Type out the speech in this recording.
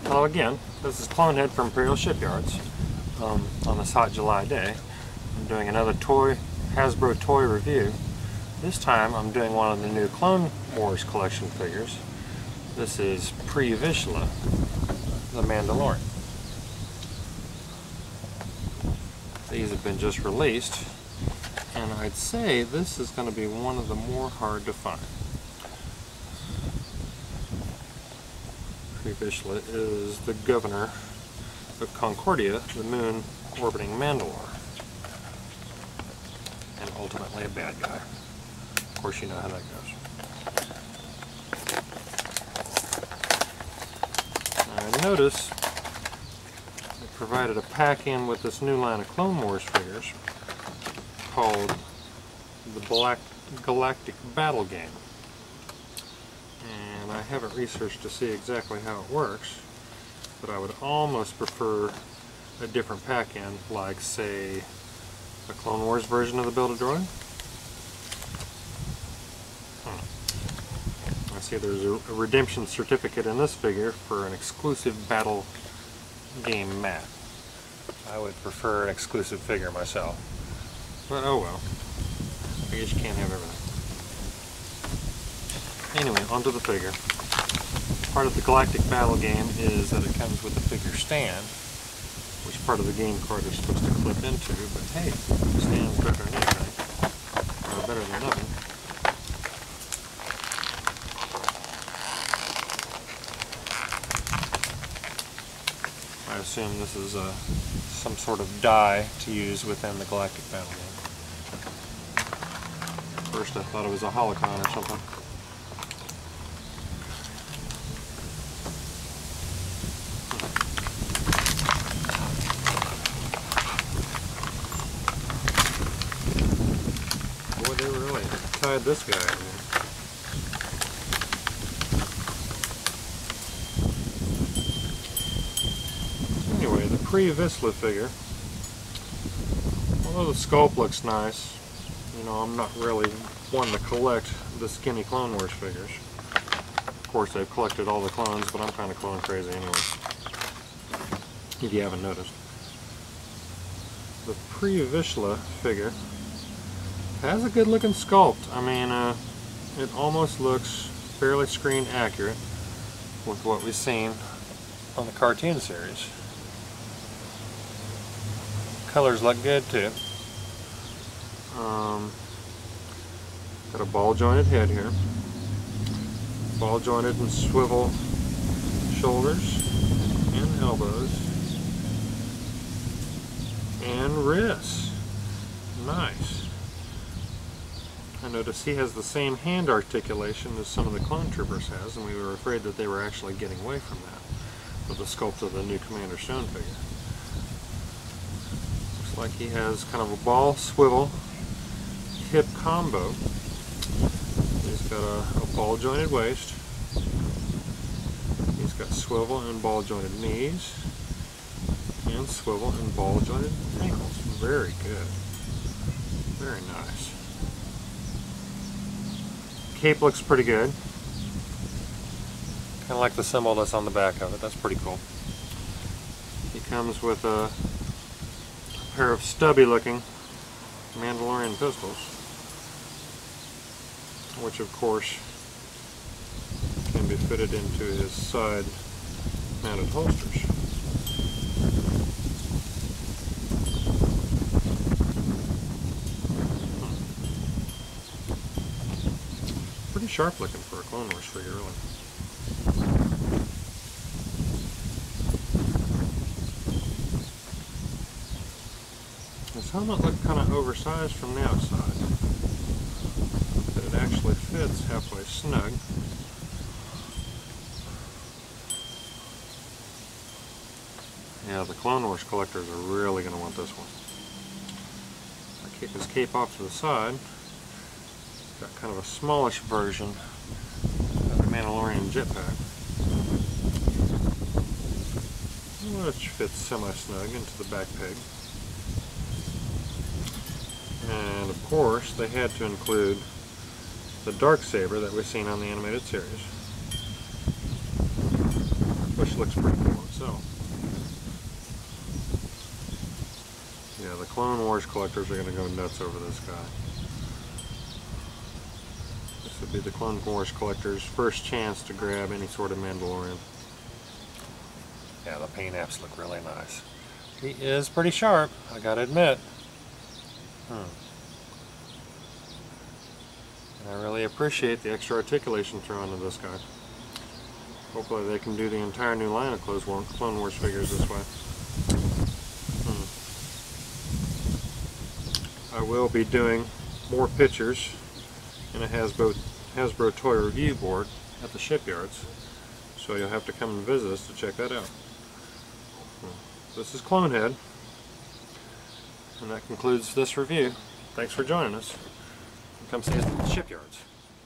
Hello again, this is Clonehead from Imperial Shipyards. On this hot July day, I'm doing another Hasbro toy review. This time I'm doing one of the new Clone Wars collection figures. This is Pre Vizsla, the Mandalorian. These have been just released, and I'd say this is going to be one of the more hard to find. Pre Vizsla is the governor of Concordia, the moon orbiting Mandalore, and ultimately a bad guy. Of course, you know how that goes. I notice they provided a pack-in with this new line of Clone Wars figures called the Galactic Battle Game. And I haven't researched to see exactly how it works, but I would almost prefer a different pack-in, like, say, a Clone Wars version of the Build-A-Droid. I see there's a redemption certificate in this figure for an exclusive battle game mat. I would prefer an exclusive figure myself, but oh well. I guess you can't have everything. Anyway, onto the figure. Part of the Galactic Battle Game is that it comes with a figure stand, which part of the game card is supposed to clip into, but hey, the stand's better than anything, or better than nothing. I assume this is some sort of die to use within the Galactic Battle Game. First I thought it was a holocron or something. Boy, they really tied this guy in there. Anyway, the Pre Vizsla figure, although the sculpt looks nice, you know, I'm not really one to collect the skinny Clone Wars figures. Of course, I've collected all the clones, but I'm kind of clone crazy anyway, if you haven't noticed. The Pre Vizsla figure has a good looking sculpt. I mean, it almost looks fairly screen accurate with what we've seen on the cartoon series. Colors look good too. Got a ball jointed head here. Ball jointed and swivel shoulders and elbows and wrists. Nice. I notice he has the same hand articulation as some of the clone troopers has, and we were afraid that they were actually getting away from that with the sculpt of the new Commander Stone figure. Looks like he has kind of a ball swivel hip combo. He's got a ball jointed waist. He's got swivel and ball jointed knees, and swivel and ball jointed ankles. Very good. Very nice. Cape looks pretty good. Kind of like the symbol that's on the back of it. That's pretty cool. He comes with a pair of stubby looking Mandalorian pistols, which of course can be fitted into his side mounted holsters. Pretty sharp looking for a Clone Wars figure, really. His helmet looked kind of oversized from the outside, but it actually fits halfway snug. Yeah, the Clone Wars collectors are really going to want this one. I kick his cape off to the side. It's got kind of a smallish version of the Mandalorian jetpack, which fits semi-snug into the back peg. And of course, they had to include the Darksaber that we've seen on the animated series, which looks pretty cool itself. Yeah, the Clone Wars collectors are going to go nuts over this guy. This would be the Clone Wars collector's first chance to grab any sort of Mandalorian. Yeah, the paint apps look really nice. He is pretty sharp, I gotta admit. And I really appreciate the extra articulation thrown into this guy. Hopefully they can do the entire new line of Clone Wars figures this way. I will be doing more pictures in a Hasbro toy review board at the shipyards, so you'll have to come and visit us to check that out. This is Clonehead, and that concludes this review. Thanks for joining us. Come see us at the shipyards.